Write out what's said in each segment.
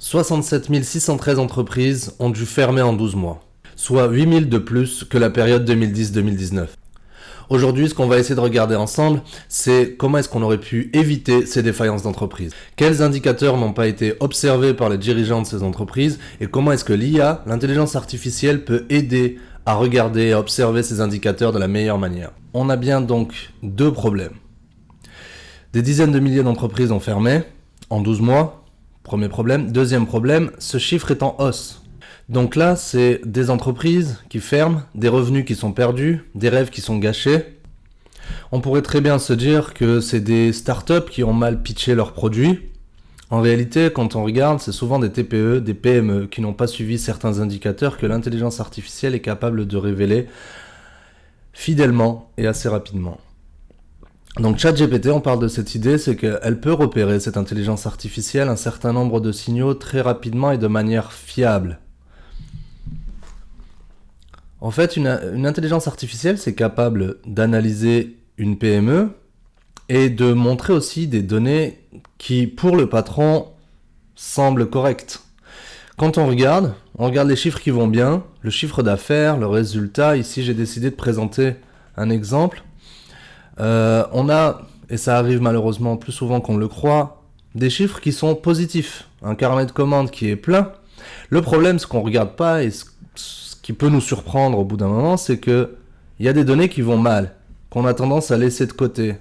67 613 entreprises ont dû fermer en 12 mois, soit 8 000 de plus que la période 2010-2019. Aujourd'hui, ce qu'on va essayer de regarder ensemble, c'est comment est-ce qu'on aurait pu éviter ces défaillances d'entreprise. Quels indicateurs n'ont pas été observés par les dirigeants de ces entreprises et comment est-ce que l'IA, l'intelligence artificielle, peut aider à regarder et à observer ces indicateurs de la meilleure manière. On a bien donc deux problèmes. Des dizaines de milliers d'entreprises ont fermé en 12 mois, premier problème. Deuxième problème, ce chiffre est en hausse. Donc là, c'est des entreprises qui ferment, des revenus qui sont perdus, des rêves qui sont gâchés. On pourrait très bien se dire que c'est des startups qui ont mal pitché leurs produits. En réalité, quand on regarde, c'est souvent des TPE, des PME qui n'ont pas suivi certains indicateurs que l'intelligence artificielle est capable de révéler fidèlement et assez rapidement. Donc ChatGPT, on parle de cette idée, c'est qu'elle peut repérer, cette intelligence artificielle, un certain nombre de signaux très rapidement et de manière fiable. En fait, une intelligence artificielle, c'est capable d'analyser une PME et de montrer aussi des données qui, pour le patron, semblent correctes. Quand on regarde les chiffres qui vont bien, le chiffre d'affaires, le résultat. Ici, j'ai décidé de présenter un exemple. On a, et ça arrive malheureusement plus souvent qu'on le croit, des chiffres qui sont positifs. Un carnet de commandes qui est plein. Le problème, ce qu'on ne regarde pas et ce qui peut nous surprendre au bout d'un moment, c'est qu'il y a des données qui vont mal, qu'on a tendance à laisser de côté.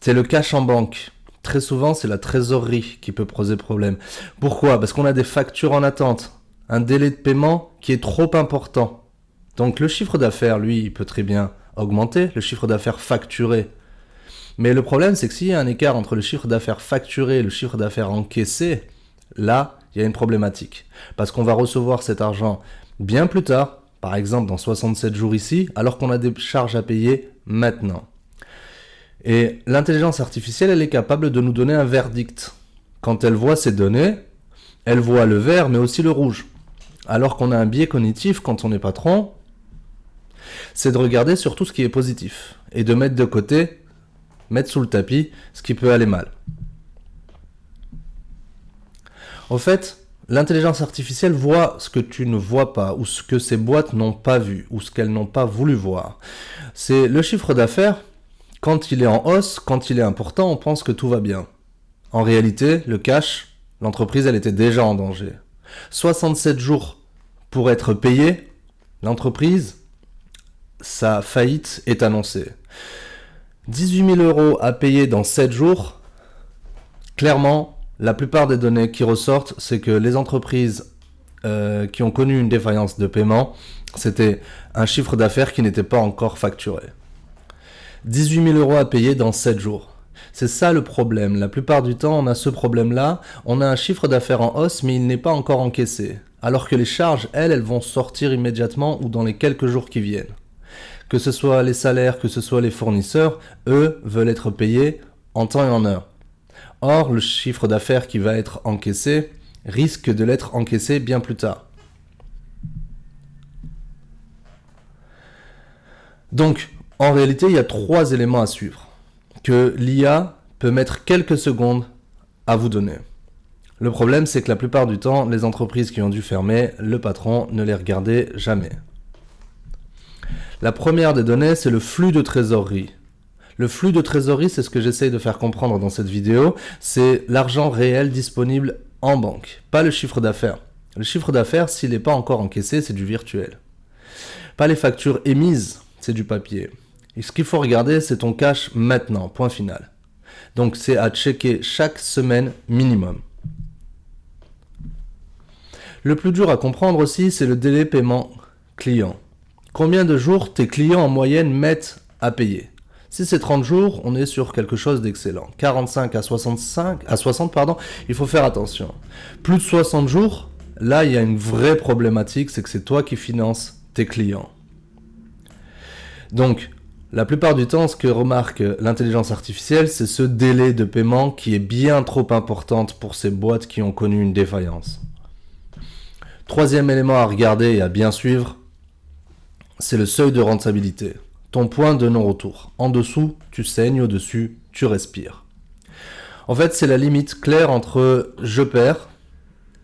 C'est le cash en banque. Très souvent, c'est la trésorerie qui peut poser problème. Pourquoi ? Parce qu'on a des factures en attente, un délai de paiement qui est trop important. Donc le chiffre d'affaires, lui, il peut très bien augmenter, le chiffre d'affaires facturé. Mais le problème, c'est que s'il y a un écart entre le chiffre d'affaires facturé et le chiffre d'affaires encaissé, là, il y a une problématique. Parce qu'on va recevoir cet argent bien plus tard, par exemple dans 67 jours ici, alors qu'on a des charges à payer maintenant. Et l'intelligence artificielle, elle est capable de nous donner un verdict. Quand elle voit ces données, elle voit le vert, mais aussi le rouge. Alors qu'on a un biais cognitif, quand on est patron, c'est de regarder surtout ce qui est positif et de mettre de côté, mettre sous le tapis ce qui peut aller mal. En fait, l'intelligence artificielle voit ce que tu ne vois pas, ou ce que ces boîtes n'ont pas vu, ou ce qu'elles n'ont pas voulu voir. C'est le chiffre d'affaires, quand il est en hausse, quand il est important, on pense que tout va bien. En réalité, le cash, l'entreprise, elle était déjà en danger. 67 jours pour être payée, l'entreprise, sa faillite est annoncée. 18 000 € à payer dans 7 jours, clairement, la plupart des données qui ressortent, c'est que les entreprises qui ont connu une défaillance de paiement, c'était un chiffre d'affaires qui n'était pas encore facturé. 18 000 € à payer dans 7 jours. C'est ça le problème. La plupart du temps, on a ce problème-là. On a un chiffre d'affaires en hausse, mais il n'est pas encore encaissé. Alors que les charges, elles vont sortir immédiatement ou dans les quelques jours qui viennent. Que ce soit les salaires, que ce soit les fournisseurs, eux veulent être payés en temps et en heure. Or, le chiffre d'affaires qui va être encaissé risque de l'être encaissé bien plus tard. Donc, en réalité, il y a 3 éléments à suivre que l'IA peut mettre quelques secondes à vous donner. Le problème, c'est que la plupart du temps, les entreprises qui ont dû fermer, le patron ne les regardait jamais. La première des données, c'est le flux de trésorerie. Le flux de trésorerie, c'est ce que j'essaye de faire comprendre dans cette vidéo, c'est l'argent réel disponible en banque, pas le chiffre d'affaires. Le chiffre d'affaires, s'il n'est pas encore encaissé, c'est du virtuel. Pas les factures émises, c'est du papier. Et ce qu'il faut regarder, c'est ton cash maintenant, point final. Donc c'est à checker chaque semaine minimum. Le plus dur à comprendre aussi, c'est le délai paiement client. Combien de jours tes clients en moyenne mettent à payer ? Si c'est 30 jours, on est sur quelque chose d'excellent. 45 à 60, il faut faire attention. Plus de 60 jours, là, il y a une vraie problématique, c'est que c'est toi qui finances tes clients. Donc, la plupart du temps, ce que remarque l'intelligence artificielle, c'est ce délai de paiement qui est bien trop important pour ces boîtes qui ont connu une défaillance. Troisième élément à regarder et à bien suivre, c'est le seuil de rentabilité. Ton point de non-retour. En dessous, tu saignes, au-dessus, tu respires. En fait, c'est la limite claire entre je perds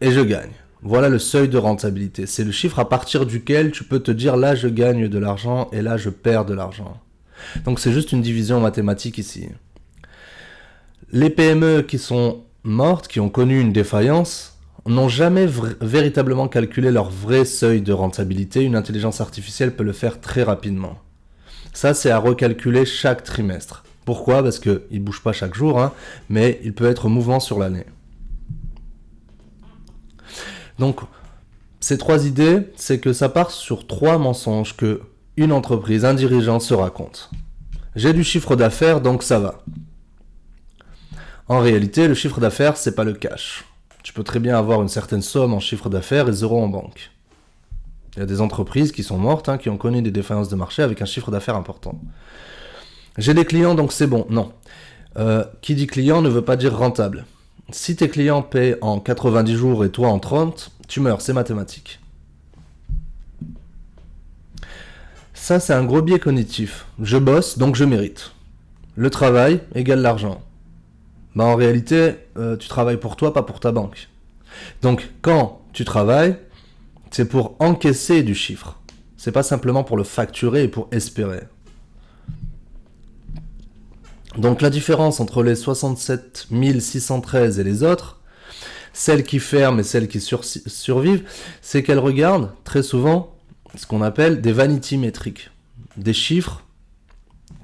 et je gagne. Voilà le seuil de rentabilité. C'est le chiffre à partir duquel tu peux te dire là je gagne de l'argent et là je perds de l'argent. Donc c'est juste une division mathématique ici. Les PME qui sont mortes, qui ont connu une défaillance, n'ont jamais véritablement calculé leur vrai seuil de rentabilité. Une intelligence artificielle peut le faire très rapidement. Ça, c'est à recalculer chaque trimestre. Pourquoi ? Parce qu'il ne bouge pas chaque jour, hein, mais il peut être mouvant sur l'année. Donc, ces 3 idées, c'est que ça part sur 3 mensonges que une entreprise, un dirigeant se raconte. J'ai du chiffre d'affaires, donc ça va. En réalité, le chiffre d'affaires, c'est pas le cash. Tu peux très bien avoir une certaine somme en chiffre d'affaires et 0 en banque. Il y a des entreprises qui sont mortes, hein, qui ont connu des défaillances de marché avec un chiffre d'affaires important. J'ai des clients, donc c'est bon. Non. Qui dit client ne veut pas dire rentable. Si tes clients paient en 90 jours et toi en 30, tu meurs, c'est mathématique. Ça, c'est un gros biais cognitif. Je bosse, donc je mérite. Le travail égale l'argent. Bah, en réalité, tu travailles pour toi, pas pour ta banque. Donc, quand tu travailles, c'est pour encaisser du chiffre. C'est pas simplement pour le facturer et pour espérer. Donc, la différence entre les 67 613 et les autres, celles qui ferment et celles qui survivent, c'est qu'elles regardent très souvent ce qu'on appelle des vanity métriques. Des chiffres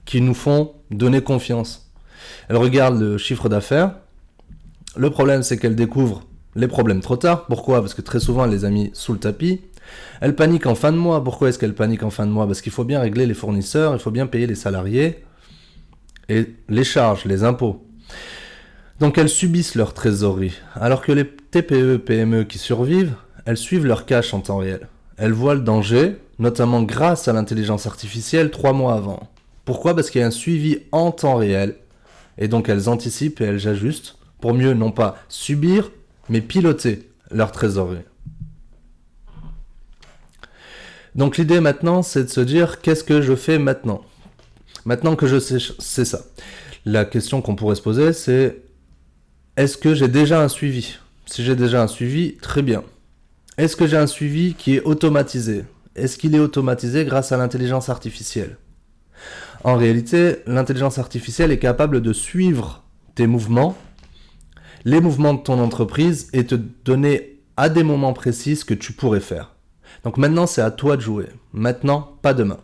qui nous font donner confiance. Elles regardent le chiffre d'affaires. Le problème, c'est qu'elles découvrent les problèmes trop tard. Pourquoi ? Parce que très souvent, elle les a mis sous le tapis. Elles paniquent en fin de mois. Pourquoi est-ce qu'elles paniquent en fin de mois ? Parce qu'il faut bien régler les fournisseurs, il faut bien payer les salariés et les charges, les impôts. Donc elles subissent leur trésorerie. Alors que les TPE, PME qui survivent, elles suivent leur cash en temps réel. Elles voient le danger, notamment grâce à l'intelligence artificielle, 3 mois avant. Pourquoi ? Parce qu'il y a un suivi en temps réel. Et donc elles anticipent et elles ajustent pour mieux non pas subir, mais piloter leur trésorerie. Donc l'idée maintenant, c'est de se dire qu'est-ce que je fais maintenant ? Maintenant que je sais ça. La question qu'on pourrait se poser, c'est est-ce que j'ai déjà un suivi ? Si j'ai déjà un suivi, très bien. Est-ce que j'ai un suivi qui est automatisé ? Est-ce qu'il est automatisé grâce à l'intelligence artificielle ? En réalité, l'intelligence artificielle est capable de suivre tes mouvements, les mouvements de ton entreprise et te donner à des moments précis ce que tu pourrais faire. Donc maintenant, c'est à toi de jouer. Maintenant, pas demain.